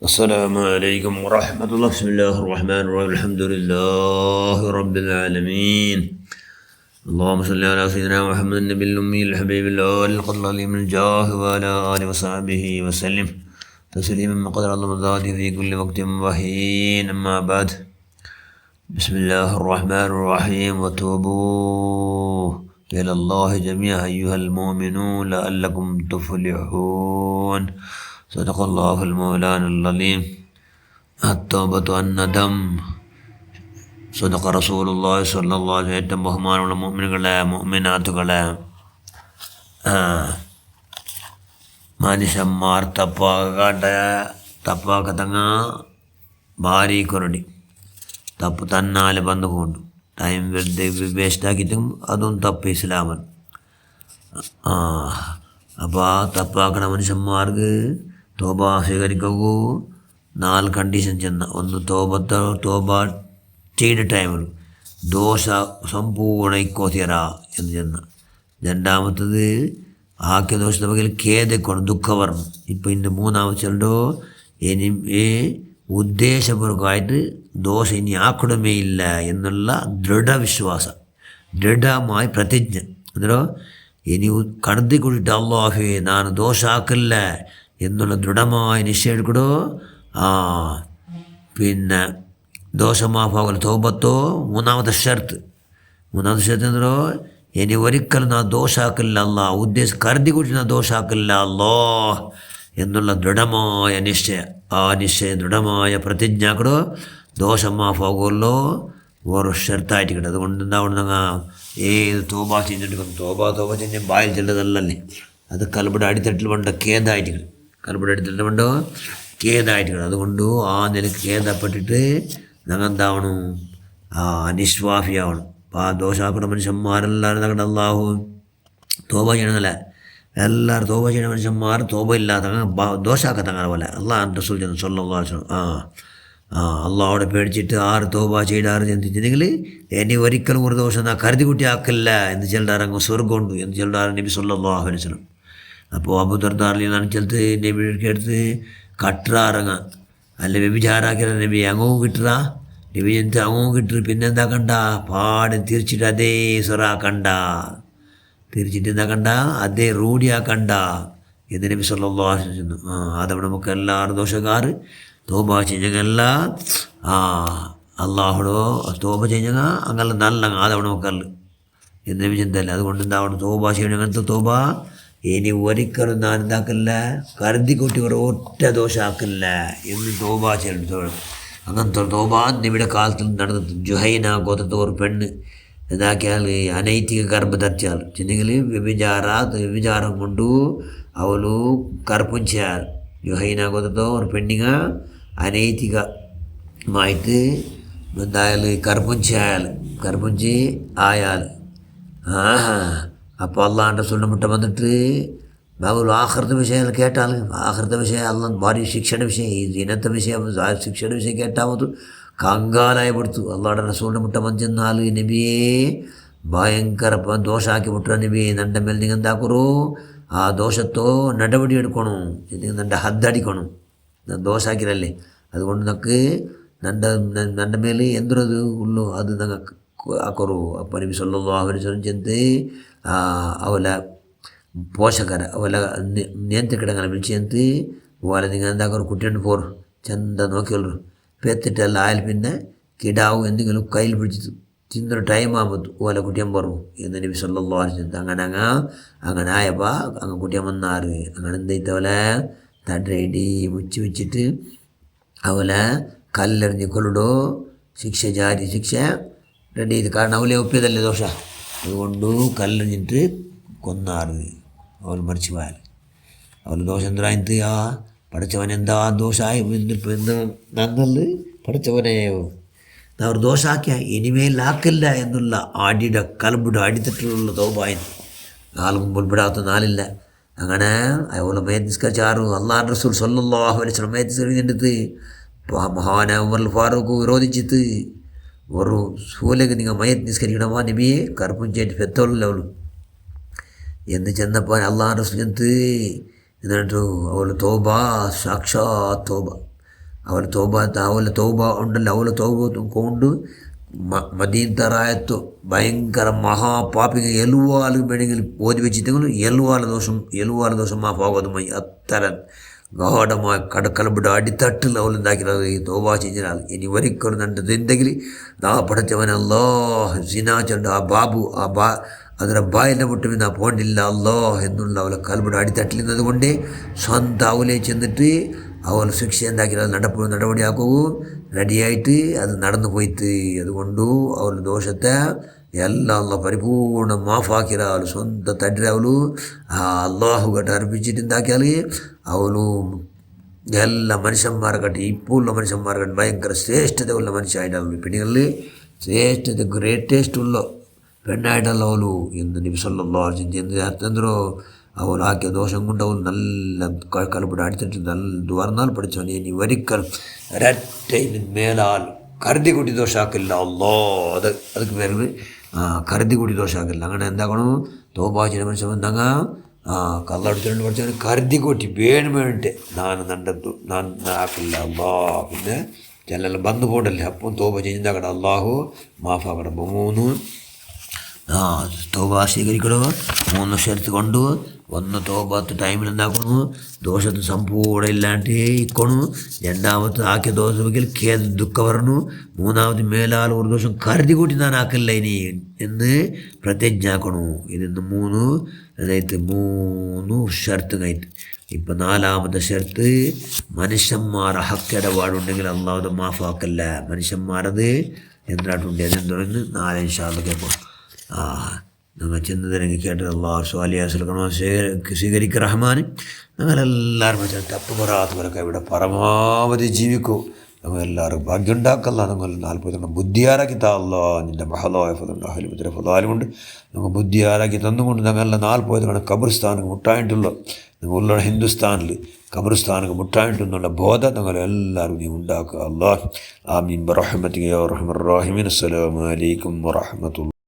السلام عليكم ورحمة الله. بسم الله الرحمن الرحيم. الحمد لله رب العالمين. اللهم صل على سيدنا محمد النبي الأمي الحبيب الأول القدر من الجاه وعلى آله وصحبه وسلم تسليما مقدر الله مزاد في كل وقت وحين. أما بعد، بسم الله الرحمن الرحيم. وتوبوا إلى الله جميعا أيها المؤمنون لعلكم تفلحون. صدق الله المولان العظيم. التوبة الندم. صدق رسول الله صلى الله عليه وسلم. ബഹുമാനമുള്ള മുഅ്മിനുകളെ മുഅ്മിനാത്തുകളെ, മനുഷ്യന്മാർ ತಪ್ಪಾಕತಂಗ ಭಾರಿ ಕೊರಡಿ ತಪ್ಪು ತನ್ನಾಲೆ ಬಂದುಕೊಂಡು ಟೈಮ್ ವೇಸ್ಟ್ ಆಗಿತ್ತು. ಅದೊಂದು ತಪ್ಪು ഇസ്ലാമൻ. അപ്പോൾ ആ തപ്പാക്കണ മനുഷ്യന്മാർക്ക് തോബ സ്വീകരിക്കൂ 4 കണ്ടീഷൻ ചെന്ന. ഒന്ന് തോബ ചെയ്ത ടൈമിൽ ദോഷ സമ്പൂർണ്ണ ഇക്കോത്തിയറ എന്ന് ചെന്ന. രണ്ടാമത്തത് ആക്കിയ ദോഷത്തെ ಬಗ್ಗೆ ഖേദിക്കണം, ദുഃഖവർണ്ണം. ഇപ്പം ഇന്ന് മൂന്നാമത് ചെല്ലോ ഇനി ഉദ്ദേശപൂർവമായിട്ട് ദോഷം ഇനി ആക്കണമേ ഇല്ല എന്നുള്ള ദൃഢവിശ്വാസം, ദൃഢമായ പ്രതിജ്ഞ. എന്നോ ഇനി കടത്തി കൂടിയിട്ട് അല്ലാഹുവേ ನಾನು ದೋಷ ಹಾಕಲ್ಲ എന്നുള്ള ദൃഢമായ നിശ്ചയം എടുക്കടോ. പിന്നെ ദോഷ മാഫാകൽ തോബത്തോ മൂന്നാമത്തെ ഷർത്ത് ಎಂದ್ರೋ ഇനി ഒരിക്കലും നാ ദോഷ ಹಾಕಲ್ಲ അല്ലാ, കരുതി കൂട്ടി നാ ദോഷ ಹಾಕಲ್ಲ അല്ലാ എന്നുള്ള ദൃഢമായ നിശ്ചയം. ആ നിശ്ചയം ദൃഢമായ പ്രതിജ്ഞ ആക്കടോ. ദോഷം മാഫാകുമല്ലോ ഓരോ ഷർത്തായിട്ട് കിട്ടും. അതുകൊണ്ട് എന്താ ഏത് തോബ ചെഞ്ഞെടുക്കണം. തോബ ചെഞ്ഞ ബായിൽ ചെല്ലതല്ലേ, അത് കൽബിയുടെ അടിത്തട്ടിൽ വേണ്ട ഖേദായിട്ട് കിട്ടും. കൽബിയുടെ അടിത്തട്ടിൽ വേണ്ടോ ഖേദായിട്ട് കിട്ടും. അതുകൊണ്ട് ആ നിലക്ക് ഖേദപ്പെട്ടിട്ട് ഞങ്ങൾ എന്താവണം, നിഷ്വാഫിയാവണം. അപ്പോൾ ആ ദോഷാക്കുന്ന മനുഷ്യന്മാരെല്ലാവരും ഞങ്ങളുടെ അല്ലാഹു തോബ ചെയ്യണമെന്നല്ല. എല്ലാവരും തോബ ചെയ്യുന്ന മനുഷ്യന്മാർ തോബ ഇല്ലാത്ത ദോഷാക്കത്തങ്ങനെ പോലെ അള്ളാഹു റസൂൽ സ്വല്ലല്ലാഹു അലൈഹി വസല്ലം അള്ളാഹോടെ പേടിച്ചിട്ട് ആറ് തോബ ചെയ്താറ് ചിന്തിച്ചിട്ടുണ്ടെങ്കിൽ ഇനി ഒരിക്കലും ഒരു ദോഷം നാ കരുതി കുട്ടി ആക്കില്ല എന്ന് ചെല്ലാറങ്ങ് സ്വർഗമുണ്ട് എന്ന് ചെല്ലാറ് നബി സ്വല്ലല്ലാഹു അലൈഹി വസല്ലം. അപ്പോൾ അബൂദർദാറിൽ നിന്നാണ് ചെലുത്ത് നബിക്ക് എടുത്ത് കട്ടാറങ്ങ അല്ല വ്യഭിചാരാക്കിയ നബി അങ്ങവും കിട്ടുക. നബി ചെന്ന് അങ്ങവും കിട്ടുക. പിന്നെന്താ കണ്ട പാട് തിരിച്ചിട്ട് അതേ സ്വറാക്കണ്ട, തിരിച്ചിട്ട് എന്താ കണ്ട അതേ റൂഢിയാക്കണ്ട എന്ന് നബി സ്വല്ലല്ലാഹു അലൈഹി വസല്ലം. അതവിടെ നമുക്ക് എല്ലാവരും ദോഷക്കാർ തോബ ചെയ്യുന്നല്ല അള്ളാഹുടോ തോബ ചെയ്യുക അങ്ങനെ നല്ല അതവിടെ നോക്കല്ല എന്ന് ചിന്തല്ല. അതുകൊണ്ട് എന്താവണം തോബ ചെയ്യണം. അങ്ങനത്തെ തോബ ഇനി ഒരിക്കലും ഞാൻ എന്താക്കല്ല, കരുതി കൂട്ടി ഒരു ഒറ്റ ദോഷം ആക്കില്ല എന്ന് തോബ ചെയ്യണം. അങ്ങനത്തെ തോബ നബിയുടെ കാലത്തിൽ നടന്നത്. ജുഹൈന ഗോത്രത്തെ ഒരു പെണ്ണ് എന്താക്കിയാൽ അനൈതിക ഗർഭധരിച്ചാൽ ചെന്നെങ്കിൽ വ്യഭിചാരം കൊണ്ടു അവಳು കർപ്പിച്ചാൽ. ജുഹൈന ഗോത്രത്തെ ഒരു പെണ്ണിങ്ങ അനൈതികമായിട്ട് എന്തായാൽ കർപ്പിച്ച് ആയാൽ അപ്പോൾ അള്ളാഹുവിൻ്റെ റസൂലിൻ്റെ മുട്ട വന്നിട്ട് അവൾ ആഖിറത്തെ വിഷയം കേട്ടാൽ, ആഖിറത്തെ വിഷയം അള്ളാഹ് ഭാരി ശിക്ഷയുടെ വിഷയം, ഈ ദിനത്തെ വിഷയം ശിക്ഷയുടെ വിഷയം കേട്ടാമത് കങ്കാലായപ്പെടുത്തു. അള്ളാഹുടെ റസൂലിൻ്റെ മുട്ട വന്നെന്നാൽ നബിയെ ഭയങ്കര ദോഷാക്കി മുട്ട നബിയെ നൻ്റെ മേൽ നിങ്ങൾ എന്താക്കറോ ആ ദോഷത്തോ നടപടി എടുക്കണം, നൻ്റെ ഹദ്ദടിക്കണം. ദോഷാക്കിരല്ലേ, അതുകൊണ്ട് നമുക്ക് നൻ്റെ മേൽ എന്തൊരു ഉള്ളൂ അത് ഞങ്ങൾക്ക് ആക്കറു. അപ്പോൾ നബി സ്വല്ലല്ലാഹു അലൈഹി വസല്ലം ചെന്ന് ಅವಲ ಪೋಷಕರ ಅವಲ ನಿಯಂತ್ರಕಡಂಗನ വിളിച്ചെന്ന് ഓലെ നിങ്ങൾ എന്താക്കും കുട്ടിയുണ്ട് പോർ ചെന്ത നോക്കിയുള്ളൂ പെത്തിട്ടല്ല ആയാൽ പിന്നെ കിടാവും എന്തെങ്കിലും കയ്യിൽ പിടിച്ച് തിന്നൊരു ടൈം ആകുമ്പോൾ ഓലെ കുട്ടിയൻ പറഞ്ഞു എന്ന് നബി സ്വല്ലല്ലാഹു അലൈഹി വസല്ലം. അങ്ങനെ ആയപ്പോൾ അങ്ങ് കുട്ടിയൻ വന്നാറ്. അങ്ങനെ എന്തേത്തവലെ തടയിടി മുച്ച് വെച്ചിട്ട് അവലെ കല്ലെറിഞ്ഞ് കൊല്ലടോ, ജാരി ശിക്ഷ റെഡി ചെയ്ത്. കാരണം അവലെ ഒപ്പിയതല്ലേ ദോഷ, അതുകൊണ്ട് കല്ലെറിഞ്ഞിട്ട് കൊന്നാറ്. അവൾ മരിച്ചു പോയാൽ അവൾ ദോഷം എന്തിനായിട്ട് പഠിച്ചവൻ എന്താ ദോഷമായി ഇപ്പം എന്ത് നന്നല് പഠിച്ചവനെ അവർ ദോഷാക്കിയ ഇനിമേലാക്കില്ല എന്നുള്ള ആടിയുടെ കലമ്പുടെ അടിത്തട്ടിലുള്ള തോബായി നാല് മുമ്പിൽ വിടാത്ത നാലില്ല. അങ്ങനെ അവൾ മയ്യത്ത് നിസ്കരിച്ചാറ്. അല്ലാഹു റസൂൽ സ്വല്ലല്ലാഹു അലൈഹി വസല്ലം മയ്യത്ത് നിസ്കരിച്ചിട്ട് മഹാനായ ഉമർ ഫാറൂഖ് വിരോധിച്ചിട്ട് ഒരു സൂലേക്ക് നിങ്ങൾ മയ്യത്ത് നിസ്കരിക്കണമാ നബിയെ കർപ്പിച്ചായിട്ട് പെത്തോളല്ലോ അവൾ എന്ന് ചെന്നപ്പോൾ അള്ളാഹു റസൂൽ എന്നിട്ട് അവൾ തോബ സാക്ഷാ തോബ ಅವಳ ತೌಬ ಉಂಡಲ್ಲ ಅವಳ ತೌಬ ಕೊಂಡು ಮದೀಂತರಾಯತ್ತು ഭയങ്കര മഹാപാപിക എലുവാല് വേണമെങ്കിൽ ഓതി വെച്ചിട്ടെങ്കിലും എലുവാല ദോഷം മാഫാകുന്നതുമായി അത്തരം ഗാഠമായ കടക്കലബിട അടിത്തട്ടിൽ അവളുണ്ടാക്കിയത് ഈ തോബ ചെയ്താൽ ഇനി ഒരിക്കലും എൻ്റെ ജിന്ദഗിൽ നാ പടച്ചവനല്ലോ സിനാച്ചുണ്ട് ആ ബാബു ಅದರ ಬಾಯಿನ മുട്ടും നാ പോണ്ടില്ല അല്ലോ എന്നുള്ള അവളെ കൽബിട അടിത്തട്ടിൽ നിന്നതുകൊണ്ട് സ്വന്തം അവലെ ചെന്നിട്ട് അവൾ ശിക്ഷ എന്താക്കിയത് നടപടിയാക്കുകയും റെഡിയായിട്ട് അത് നടന്നു പോയിട്ട് അതുകൊണ്ട് അവൾ ദോഷത്തെ എല്ലാം അല്ല പരിപൂർണ്ണ മാഫാക്കിയ അവൾ സ്വന്തം തട്ടിൽ അവಳು ആ അള്ളാഹു കട്ട് അർപ്പിച്ചിട്ട് എന്താക്കിയാൽ അവಳು എല്ലാ മനുഷ്യന്മാരെക്കാട്ടി ഇപ്പോൾ ഉള്ള മനുഷ്യന്മാരെക്കാട്ടി ഭയങ്കര ശ്രേഷ്ഠത ഉള്ള മനുഷ്യനായിട്ടാണ് പെണ്ണുങ്ങളിൽ ശ്രേഷ്ഠത ഗ്രേറ്റസ്റ്റ് ഉള്ള പെണ്ണായിട്ടല്ല അവಳು എന്ന് നബി സല്ലല്ലാഹു അലൈഹി വസല്ലം എന്തെന്തോ അവൾ ആക്കിയ ദോഷം കൊണ്ട് അവൾ നല്ല കലപ്പിട അടിത്തിട്ട് നല്ല പറഞ്ഞാൽ പഠിച്ചവൻ ഇനി ഒരിക്കലും ഒരൊറ്റ മേലാൽ കരുതി കൂട്ടി ദോഷാക്കില്ല അല്ലോ ಅದಕ್ಕೆ ಬೇರೆ കരുതി കൂട്ടി ദോഷാക്കില്ല അങ്ങനെ എന്താക്കണം തോബ ചെയ്യുന്ന മനുഷ്യൻ വന്നങ്ങ കള്ളടിച്ചുകൊണ്ട് പഠിച്ചവന് കരുതി കൂട്ടി വേണ്ടിട്ട് ഞാൻ ആക്കില്ല അല്ലോ പിന്നെ ചിലെല്ലാം ബന്ധു പോണ്ടല്ലേ അപ്പം തോബ ചെയ്യുന്നതാക്കട അള്ളാഹു മാഫാക്കട മൂന്ന് തോബ സ്വീകരിക്കണോ 3 ഷർത്ത് കൊണ്ട് ഒന്ന് തോബത്ത് ടൈമിൽ എന്താക്കണു ദോഷത്തിന് സമ്പൂർണ്ണ ഇല്ലാണ്ട് ഇക്കണു രണ്ടാമത്തെ ആക്കിയ ദോഷമെങ്കിൽ ഖേദ ദുഃഖ വരണു മൂന്നാമത് മേലാൽ ഒരു ദോഷം കരുതി കൂട്ടി ഞാൻ ആക്കില്ല ഇനി എന്ന് പ്രതിജ്ഞ ആക്കണു ഇതിന്ന് 3 അതായത് 3 ഷർത്ത് കഴിഞ്ഞിട്ട് ഇപ്പം 4ാമത്തെ ഷർത്ത് മനുഷ്യന്മാരെ ഹക്കിടപാടുണ്ടെങ്കിൽ അള്ളാഹു മാഫാക്കല്ല മനുഷ്യന്മാരത് എന്തായിട്ടുണ്ട് അതെന്തോന്ന് 4 ഇൻഷാ അല്ലാഹ് കേൾക്കും നിങ്ങൾ ചെന്നതിനെങ്കിൽ കേട്ടത് അള്ളാഹു സ്വാലിയാസ്ലക്കണോ സ്വീകരിക്കുക റഹ്മാൻ ഞങ്ങളെല്ലാവരും തപ്പ് പറയാത്തവരൊക്കെ ഇവിടെ പരമാവധി ജീവിക്കൂ ഞങ്ങളെല്ലാവരും ഭാഗ്യം ഉണ്ടാക്കല്ല ഞങ്ങൾ 40 ബുദ്ധിയാറാക്കി താല്ല നിൻ്റെ മഹലായ ഫലാലും കൊണ്ട് ഞങ്ങൾ ബുദ്ധിയാറാക്കി തന്നുകൊണ്ട് ഞങ്ങളെല്ലാം 40 ഖബർസ്ഥാനക്ക് മുട്ടായിട്ടുള്ള ഞങ്ങളുള്ള ഹിന്ദുസ്ഥാനിൽ ഖബർസ്ഥാനക്ക് മുട്ടായിട്ടുന്നുള്ള ബോധം ഞങ്ങളെല്ലാവരും നീ ഉണ്ടാക്കുക അല്ലാഹ് ആമീൻ ബറഹ്മതിക യാ അർഹമർ റഹീമീൻ അസ്സലാമു അലൈക്കും വറഹ്മത്തുള്ളാഹി